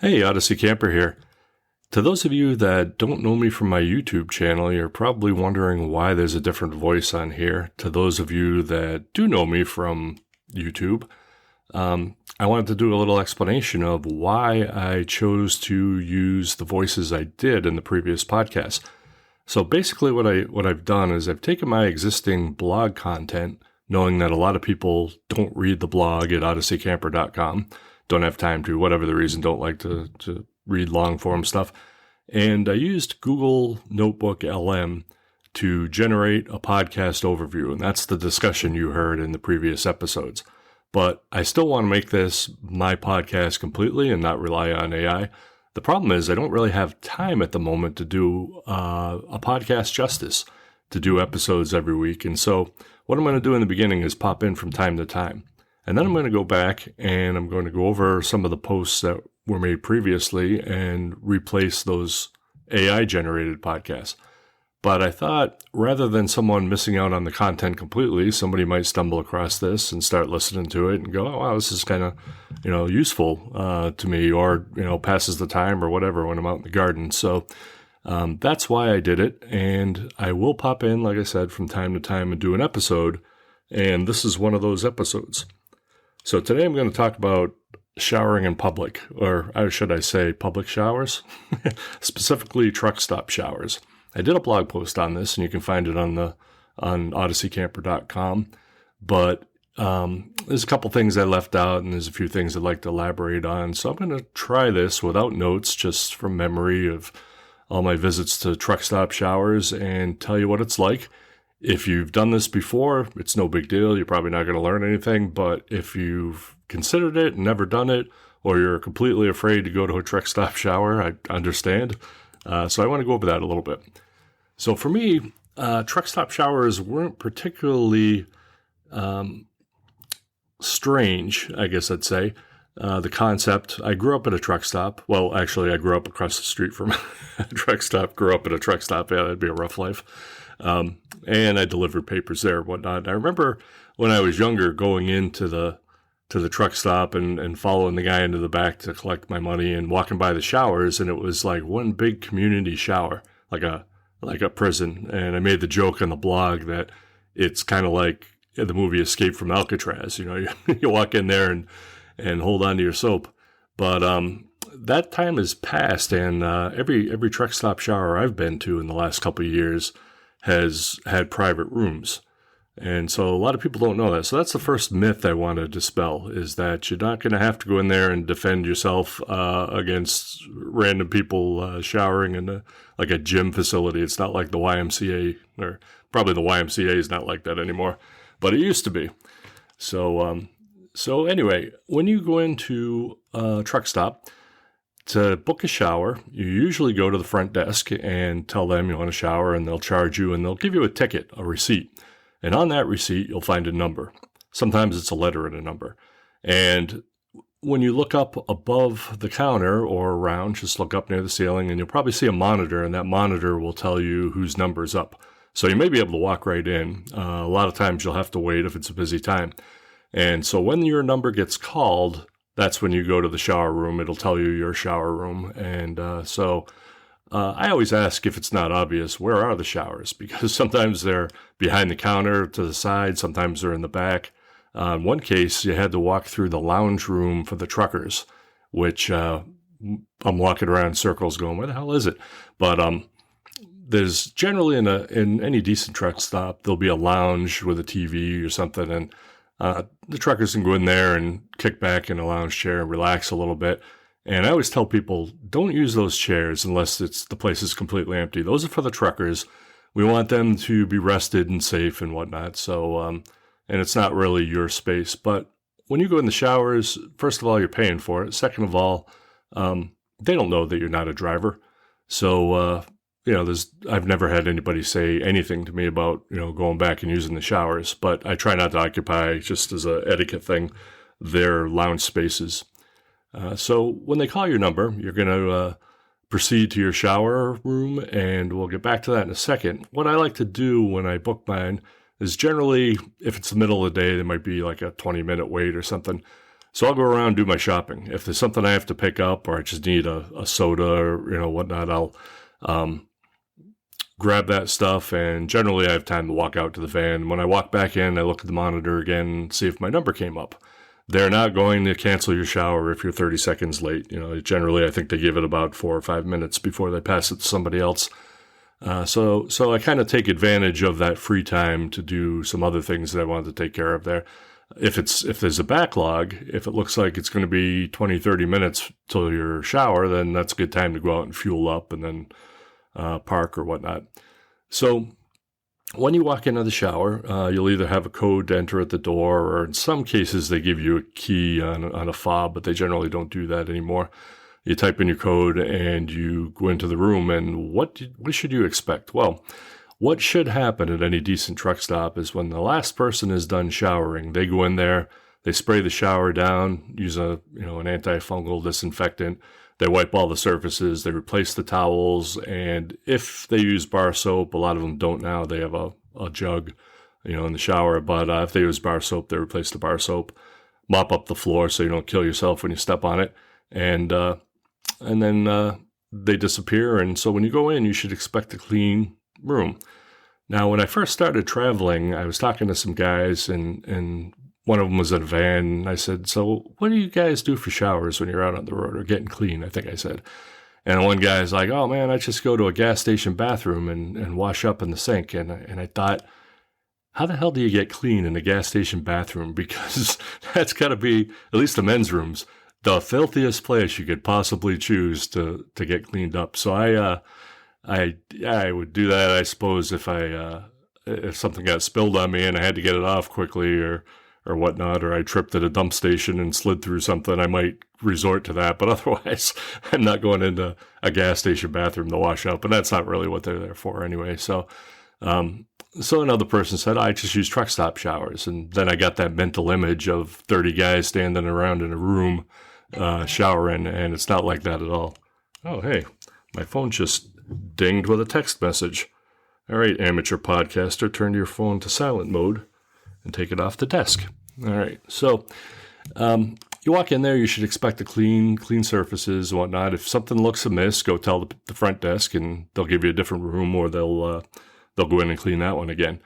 Hey, Odyssey Camper here. To those of you that don't know me from my YouTube channel, you're probably wondering why there's a different voice on here. To those of you that do know me from YouTube, I wanted to do a little explanation of why I chose to use the voices I did in the previous podcast. So basically what I've done is I've taken my existing blog content, knowing that a lot of people don't read the blog at odysseycamper.com, don't have time to, whatever the reason, don't like to read long form stuff. And I used Google Notebook LM to generate a podcast overview. And that's the discussion you heard in the previous episodes. But I still want to make this my podcast completely and not rely on AI. The problem is I don't really have time at the moment to do a podcast justice, to do episodes every week. And so what I'm going to do in the beginning is pop in from time to time. And then I'm going to go back and I'm going to go over some of the posts that were made previously and replace those AI-generated podcasts. But I thought rather than someone missing out on the content completely, somebody might stumble across this and start listening to it and go, oh, wow, this is kind of, useful to me, or, passes the time or whatever when I'm out in the garden. So that's why I did it. And I will pop in, like I said, from time to time and do an episode. And this is one of those episodes. So today I'm going to talk about showering in public, or should I say public showers, specifically truck stop showers. I did a blog post on this, and you can find it on odysseycamper.com. But there's a couple things I left out, and there's a few things I'd like to elaborate on. So I'm going to try this without notes, just from memory of all my visits to truck stop showers, and tell you what it's like. If you've done this before, it's no big deal. You're probably not going to learn anything. But if you've considered it and never done it, or you're completely afraid to go to a truck stop shower, I understand. So I want to go over that a little bit. So for me, truck stop showers weren't particularly strange, I guess I'd say. The concept, I grew up at a truck stop. Well, actually, I grew up across the street from a truck stop, grew up at a truck stop. Yeah, that'd be a rough life. And I delivered papers there and whatnot. I remember when I was younger going into the truck stop and following the guy into the back to collect my money and walking by the showers, and it was like one big community shower, like a prison. And I made the joke on the blog that it's kind of like the movie Escape from Alcatraz. You walk in there and hold on to your soap. But that time has passed, and every truck stop shower I've been to in the last couple of years has had private rooms. And so a lot of people don't know that. So that's the first myth I want to dispel, is that you're not going to have to go in there and defend yourself against random people showering in like a gym facility. It's not like the YMCA, or probably the YMCA is not like that anymore, but it used to be. So anyway, when you go into a truck stop, to book a shower, you usually go to the front desk and tell them you want a shower, and they'll charge you, and they'll give you a ticket, a receipt. And on that receipt, you'll find a number. Sometimes it's a letter and a number. And when you look up above the counter or around, just look up near the ceiling, and you'll probably see a monitor, and that monitor will tell you whose number's up. So you may be able to walk right in. A lot of times you'll have to wait if it's a busy time. And so when your number gets called, that's when you go to the shower room. It'll tell you your shower room. And so I always ask, if it's not obvious, where are the showers? Because sometimes they're behind the counter to the side. Sometimes they're in the back. In one case, you had to walk through the lounge room for the truckers, which I'm walking around in circles going, where the hell is it? But there's generally in any decent truck stop, there'll be a lounge with a TV or something, and the truckers can go in there and kick back in a lounge chair and relax a little bit. And I always tell people, don't use those chairs unless the place is completely empty. Those are for the truckers. We want them to be rested and safe and whatnot. So, and it's not really your space. But when you go in the showers, first of all, you're paying for it. Second of all, they don't know that you're not a driver. So, I've never had anybody say anything to me about, going back and using the showers, but I try not to occupy, just as a etiquette thing, their lounge spaces. So when they call your number, you're going to proceed to your shower room, and we'll get back to that in a second. What I like to do when I book mine is generally, if it's the middle of the day, there might be like a 20-minute wait or something. So I'll go around and do my shopping. If there's something I have to pick up or I just need a soda or, whatnot, I'll grab that stuff. And generally I have time to walk out to the van. When I walk back in, I look at the monitor again and see if my number came up. They're not going to cancel your shower if you're 30 seconds late. Generally I think they give it about 4 or 5 minutes before they pass it to somebody else. So I kind of take advantage of that free time to do some other things that I wanted to take care of there. If there's a backlog, if it looks like it's going to be 20, 30 minutes till your shower, then that's a good time to go out and fuel up and then park or whatnot. So when you walk into the shower, you'll either have a code to enter at the door, or in some cases they give you a key on a fob, but they generally don't do that anymore. You type in your code and you go into the room, and what should you expect? Well, what should happen at any decent truck stop is when the last person is done showering, they go in there, they spray the shower down, use an antifungal disinfectant, they wipe all the surfaces, they replace the towels, and if they use bar soap, a lot of them don't now, they have a jug, in the shower, but if they use bar soap, they replace the bar soap, mop up the floor so you don't kill yourself when you step on it, and then they disappear, and so when you go in, you should expect a clean room. Now, when I first started traveling, I was talking to some guys, and one of them was in a van, and I said, so what do you guys do for showers when you're out on the road or getting clean, I think I said. And one guy's like, oh man, I just go to a gas station bathroom and wash up in the sink. And I thought, how the hell do you get clean in a gas station bathroom? Because that's got to be, at least the men's rooms, the filthiest place you could possibly choose to get cleaned up. So I would do that, I suppose, if something got spilled on me and I had to get it off quickly or whatnot, or I tripped at a dump station and slid through something, I might resort to that. But otherwise, I'm not going into a gas station bathroom to wash up, and that's not really what they're there for anyway. So another person said, I just use truck stop showers. And then I got that mental image of 30 guys standing around in a room showering, and it's not like that at all. Oh, hey, my phone just dinged with a text message. All right, amateur podcaster, turn your phone to silent mode and take it off the desk. All right, so you walk in there, you should expect to clean surfaces and whatnot. If something looks amiss, go tell the front desk, and they'll give you a different room, or they'll go in and clean that one again.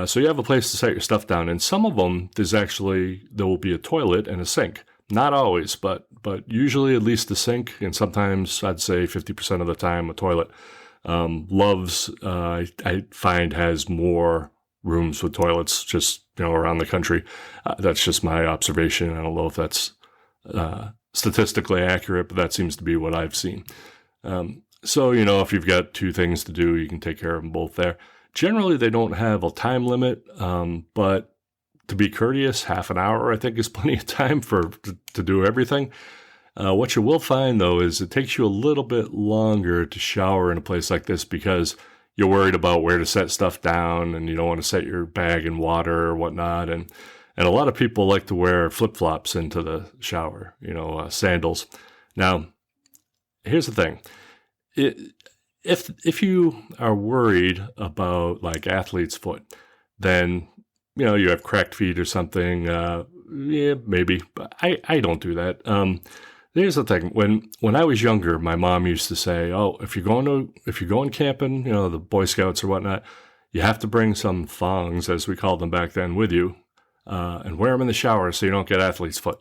So you have a place to set your stuff down. And some of them, there will be a toilet and a sink. Not always, but usually at least a sink, and sometimes I'd say 50% of the time a toilet. Love's, I find, has more rooms with toilets just, around the country. That's just my observation. I don't know if that's statistically accurate, but that seems to be what I've seen. So, if you've got two things to do, you can take care of them both there. Generally, they don't have a time limit, but to be courteous, half an hour, I think, is plenty of time to do everything. What you will find, though, is it takes you a little bit longer to shower in a place like this because you're worried about where to set stuff down, and you don't want to set your bag in water or whatnot. And a lot of people like to wear flip-flops into the shower, sandals. Now, here's the thing. If you are worried about, like, athlete's foot, then you have cracked feet or something. Yeah, maybe. But I don't do that. Here's the thing. When I was younger, my mom used to say, "Oh, if you're going camping, the Boy Scouts or whatnot, you have to bring some thongs, as we called them back then, with you, and wear them in the shower so you don't get athlete's foot."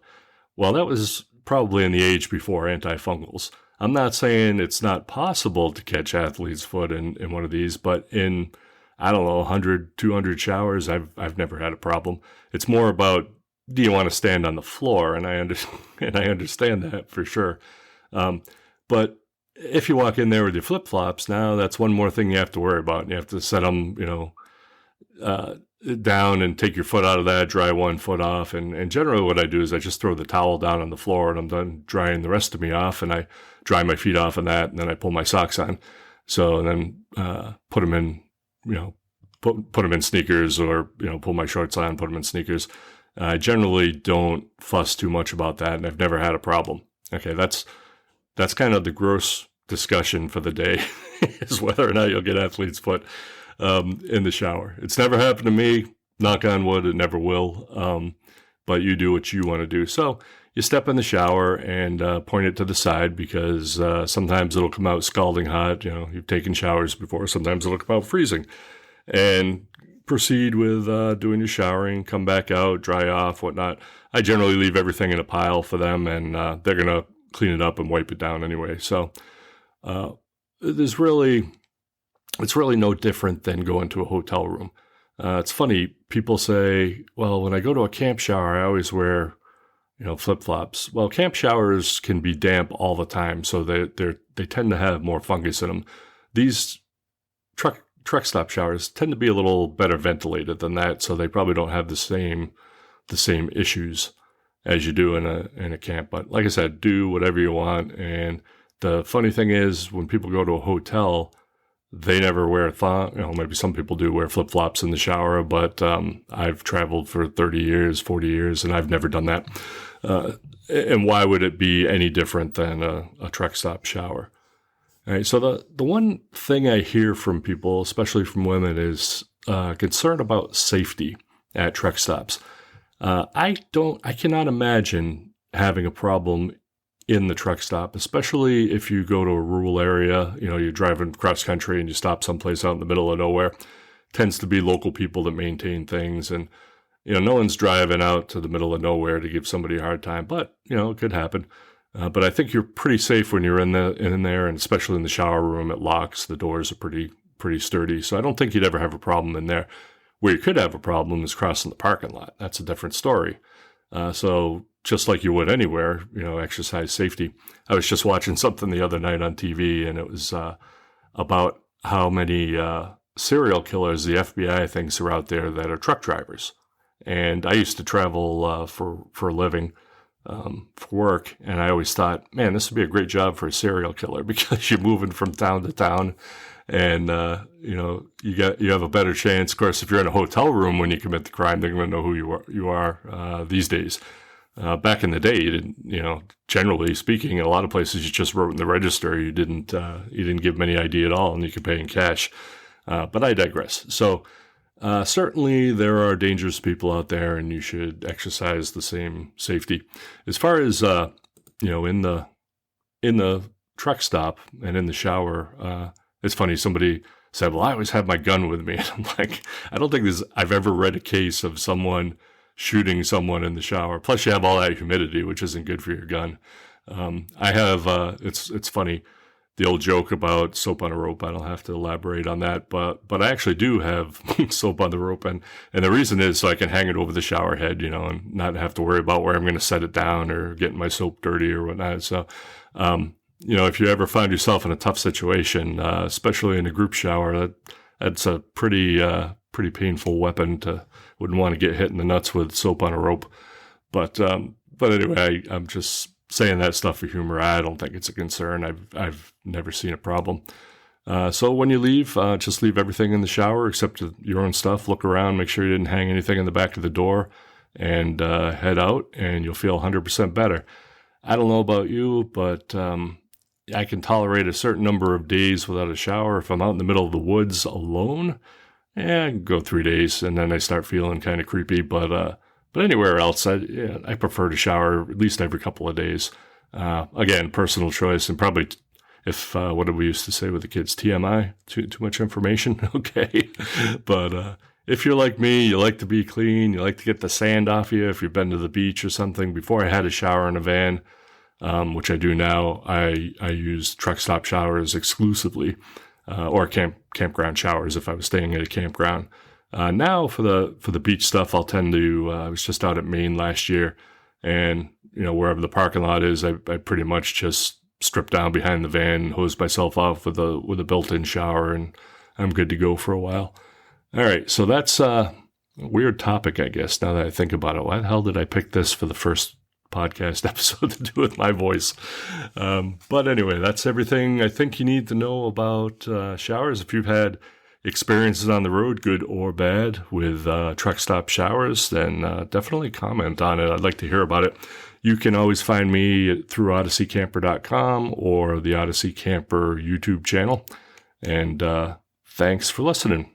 Well, that was probably in the age before antifungals. I'm not saying it's not possible to catch athlete's foot in one of these, but in, I don't know, 100, 200 showers, I've never had a problem. It's more about, do you want to stand on the floor? And I understand that for sure. But if you walk in there with your flip-flops, now that's one more thing you have to worry about. You have to set them, down and take your foot out of that, dry one foot off. And generally what I do is I just throw the towel down on the floor and I'm done drying the rest of me off, and I dry my feet off on that, and then I pull my socks on. So then put them in, put them in sneakers, or, pull my shorts on, put them in sneakers. I generally don't fuss too much about that, and I've never had a problem. Okay, that's kind of the gross discussion for the day, is whether or not you'll get athlete's foot in the shower. It's never happened to me. Knock on wood, it never will. But you do what you want to do. So, you step in the shower and point it to the side because sometimes it'll come out scalding hot. You've taken showers before. Sometimes it'll come out freezing. And proceed with doing your showering, come back out, dry off, whatnot. I generally leave everything in a pile for them, and they're going to clean it up and wipe it down anyway. So it's really no different than going to a hotel room. It's funny, people say, well, when I go to a camp shower, I always wear flip-flops. Well, camp showers can be damp all the time, so they tend to have more fungus in them. These truck stop showers tend to be a little better ventilated than that, so they probably don't have the same issues as you do in a camp. But like I said, do whatever you want. And the funny thing is, when people go to a hotel, they never wear maybe some people do wear flip-flops in the shower, but I've traveled for 30 years, 40 years, and I've never done that. And why would it be any different than a truck stop shower? All right, so the one thing I hear from people, especially from women, is concern about safety at truck stops. I cannot imagine having a problem in the truck stop, especially if you go to a rural area. You're driving cross country and you stop someplace out in the middle of nowhere. Tends to be local people that maintain things, and no one's driving out to the middle of nowhere to give somebody a hard time, but it could happen. But I think you're pretty safe when you're in there, and especially in the shower room. It locks. The doors are pretty sturdy, so I don't think you'd ever have a problem in there. Where you could have a problem is crossing the parking lot. That's a different story. So just like you would anywhere, exercise safety. I was just watching something the other night on TV, and it was about how many serial killers the FBI thinks are out there that are truck drivers. And I used to travel for a living. For work, and I always thought, man, this would be a great job for a serial killer because you're moving from town to town, and you have a better chance. Of course, if you're in a hotel room when you commit the crime, they're going to know who you are these days. Back in the day, you didn't, generally speaking, in a lot of places you just wrote in the register. You didn't give them any ID at all, and you could pay in cash. But I digress. So. Certainly there are dangerous people out there, and you should exercise the same safety. As far as, in the truck stop and in the shower, it's funny, somebody said, well, I always have my gun with me. And I'm like, I don't think I've ever read a case of someone shooting someone in the shower. Plus you have all that humidity, which isn't good for your gun. I have, it's funny, the old joke about soap on a rope. I don't have to elaborate on that, but I actually do have soap on the rope, and the reason is so I can hang it over the shower head, and not have to worry about where I'm going to set it down or getting my soap dirty or whatnot. So, if you ever find yourself in a tough situation, especially in a group shower, that's a pretty painful weapon. Wouldn't want to get hit in the nuts with soap on a rope. But anyway, I'm just saying that stuff for humor. I don't think it's a concern. I've never seen a problem. So when you leave, just leave everything in the shower except your own stuff. Look around, make sure you didn't hang anything in the back of the door, and head out, and you'll feel 100% better. I don't know about you, but I can tolerate a certain number of days without a shower. If I'm out in the middle of the woods alone, I can go 3 days, and then I start feeling kind of creepy. But anywhere else, I prefer to shower at least every couple of days. Again, personal choice, and probably if, what did we used to say with the kids? TMI? Too much information? Okay. But if you're like me, you like to be clean, you like to get the sand off you. If you've been to the beach or something, before I had a shower in a van, which I do now, I use truck stop showers exclusively, or campground showers if I was staying at a campground. Now for the beach stuff, I'll tend to, I was just out at Maine last year, and, wherever the parking lot is, I pretty much just strip down behind the van, hose myself off with a built-in shower, and I'm good to go for a while. All right. So that's a weird topic, I guess, now that I think about it. Why the hell did I pick this for the first podcast episode to do with my voice? But anyway, that's everything I think you need to know about showers. If you've had experiences on the road, good or bad, with truck stop showers, then definitely comment on it. I'd like to hear about it. You can always find me through odysseycamper.com or the Odyssey Camper YouTube channel. And thanks for listening.